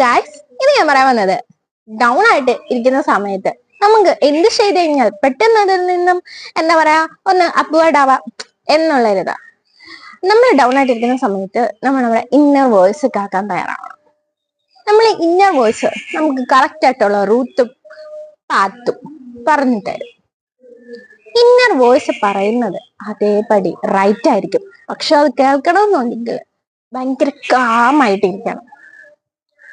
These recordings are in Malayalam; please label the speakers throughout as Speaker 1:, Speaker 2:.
Speaker 1: ഗായ്സ്, ഇത് ഞാൻ പറയാൻ വന്നത് ഡൗൺ ആയിട്ട് ഇരിക്കുന്ന സമയത്ത് നമുക്ക് എന്ത് ചെയ്ത് കഴിഞ്ഞാൽ പെട്ടെന്ന് അതിൽ നിന്നും എന്താ പറയാ ഒന്ന് അപ്വേർഡ് ആവാം എന്നുള്ളൊരിതാ. നമ്മൾ ഡൗൺ ആയിട്ട് ഇരിക്കുന്ന സമയത്ത് നമ്മുടെ ഇന്നർ വോയിസ് കേൾക്കാൻ തയ്യാറാവണം. നമ്മൾ ഇന്നർ വോയിസ് നമുക്ക് കറക്റ്റ് ആയിട്ടുള്ള റൂട്ടും പാത്തും പറഞ്ഞു തരും. ഇന്നർ വോയിസ് പറയുന്നത് അതേപടി റൈറ്റ് ആയിരിക്കും, പക്ഷെ അത് കേൾക്കണമെന്നുണ്ടെങ്കിൽ ഭയങ്കര കാമായിട്ടിരിക്കണം.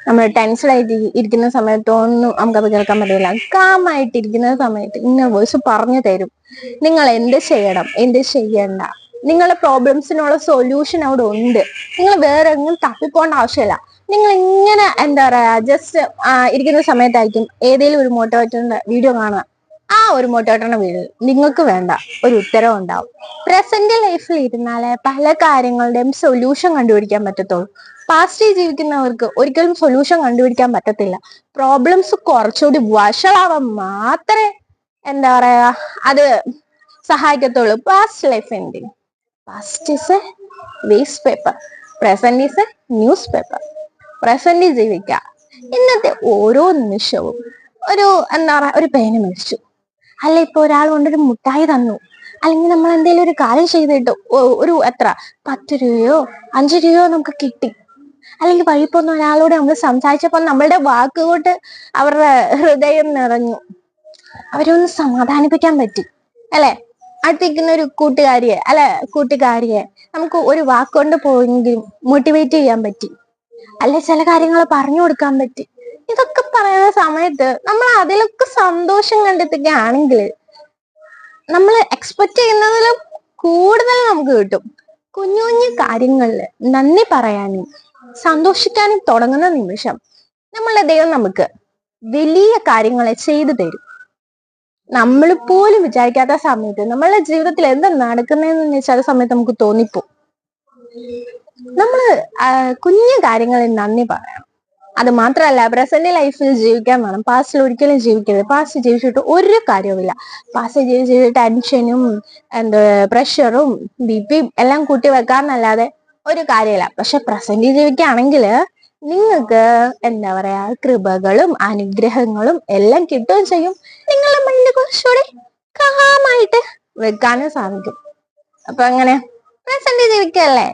Speaker 1: നമ്മൾ ടെൻഷനായിട്ട് ഇരിക്കുന്ന സമയത്തൊന്നും നമുക്കത് കേൾക്കാൻ പറ്റില്ല. കാമായിട്ടിരിക്കുന്ന സമയത്ത് ഇന്നർ വോയിസ് പറഞ്ഞു തരും നിങ്ങൾ എന്ത് ചെയ്യണം, എന്ത് ചെയ്യണ്ട. നിങ്ങളുടെ പ്രോബ്ലംസിനുള്ള സൊല്യൂഷൻ അവിടെ ഉണ്ട്. നിങ്ങൾ വേറെ എങ്ങും തപ്പിപ്പോണ്ട ആവശ്യമില്ല. നിങ്ങൾ ഇങ്ങനെ എന്താ പറയാ ജസ്റ്റ് ഇരിക്കുന്ന സമയത്തായിരിക്കും ഏതെങ്കിലും ഒരു മോട്ടിവേറ്ററിന്റെ വീഡിയോ കാണുക. ആ ഒരു മോട്ടിവേറ്ററിന്റെ വീഡിയോ നിങ്ങൾക്ക് വേണ്ട ഒരു ഉത്തരവ് ഉണ്ടാവും. പ്രസന്റ് ലൈഫിൽ ഇരുന്നാലേ പല കാര്യങ്ങളുടെയും സൊല്യൂഷൻ കണ്ടുപിടിക്കാൻ പറ്റത്തുള്ളൂ. പാസ്റ്റിൽ ജീവിക്കുന്നവർക്ക് ഒരിക്കലും സൊല്യൂഷൻ കണ്ടുപിടിക്കാൻ പറ്റത്തില്ല. പ്രോബ്ലംസ് കുറച്ചുകൂടി വഷളാവാൻ മാത്രമേ എന്താ പറയാ അത് സഹായിക്കത്തുള്ളൂ. പാസ്റ്റ് ലൈഫ് എന്തിന്? Past is a waste paper, present is a newspaper. പ്രസന്റിൽ ജീവിക്കുക. ഇന്നത്തെ ഓരോ നിമിഷവും ഒരു എന്താ പറയാ ഒരു പേന മേടിച്ചു, അല്ല ഇപ്പൊ ഒരാൾ കൊണ്ടൊരു മുട്ടായി തന്നു, അല്ലെങ്കിൽ നമ്മൾ എന്തെങ്കിലും ഒരു കാര്യം ചെയ്തിട്ട് ഒരു എത്ര 10 രൂപയോ 5 രൂപയോ നമുക്ക് കിട്ടി, അല്ലെങ്കിൽ വഴിപ്പോന്ന ഒരാളോട് നമ്മൾ സംസാരിച്ചപ്പോൾ നമ്മളുടെ വാക്കുകൊണ്ട് അവരുടെ ഹൃദയം നിറഞ്ഞു, അവരെ ഒന്ന് സമാധാനിപ്പിക്കാൻ പറ്റി അല്ലെ. അടുത്തിരിക്കുന്ന ഒരു കൂട്ടുകാരിയെ കൂട്ടുകാരിയെ നമുക്ക് ഒരു വാക്കുകൊണ്ട് പോയെങ്കിലും മോട്ടിവേറ്റ് ചെയ്യാൻ പറ്റി, അല്ലെ ചില കാര്യങ്ങൾ പറഞ്ഞു കൊടുക്കാൻ പറ്റി. ഇതൊക്കെ പറയുന്ന സമയത്ത് നമ്മൾ അതിലൊക്കെ സന്തോഷം കണ്ടെത്തുകയാണെങ്കിൽ നമ്മൾ എക്സ്പെക്ട് ചെയ്യുന്നതിലും കൂടുതൽ നമുക്ക് കിട്ടും. കുഞ്ഞു കുഞ്ഞു കാര്യങ്ങളിൽ നന്ദി പറയാനും സന്തോഷിക്കാനും തുടങ്ങുന്ന നിമിഷം നമ്മളുടെ ദൈവം നമുക്ക് വലിയ കാര്യങ്ങളെ ചെയ്തു തരും. നമ്മൾ പോലും വിചാരിക്കാത്ത സമയത്ത് നമ്മളുടെ ജീവിതത്തിൽ എന്താ നടക്കുന്നതെന്ന് വെച്ചാൽ ആ സമയത്ത് നമുക്ക് തോന്നിപ്പോ. നമ്മള് കുഞ്ഞു കാര്യങ്ങളിൽ നന്ദി പറയണം. അത് മാത്രമല്ല പ്രസന്റ് ലൈഫിൽ ജീവിക്കാൻ വേണം. പാസ്റ്റിൽ ഒരിക്കലും ജീവിക്കരുത്. പാസ്റ്റ് ജീവിച്ചിട്ട് ഒരു കാര്യവുമില്ല. പാസ്റ്റ് ജീവിച്ചിട്ട് ടെൻഷനും പ്രഷറും ബിപിയും എല്ലാം കൂട്ടി വെക്കാന്നല്ലാതെ ഒരു കാര്യമില്ല. പക്ഷെ പ്രസന്റ് ജീവിക്കുകയാണെങ്കിൽ നിങ്ങൾക്ക് എന്താ പറയാ കൃപകളും അനുഗ്രഹങ്ങളും എല്ലാം കിട്ടുകയും ചെയ്യും. നിങ്ങളുടെ മൈൻഡ് കുറച്ചുകൂടി കാമായിട്ട് വെക്കാനും സാധിക്കും. അപ്പൊ അങ്ങനെ പ്രസന്റ് ജീവിക്കല്ലേ.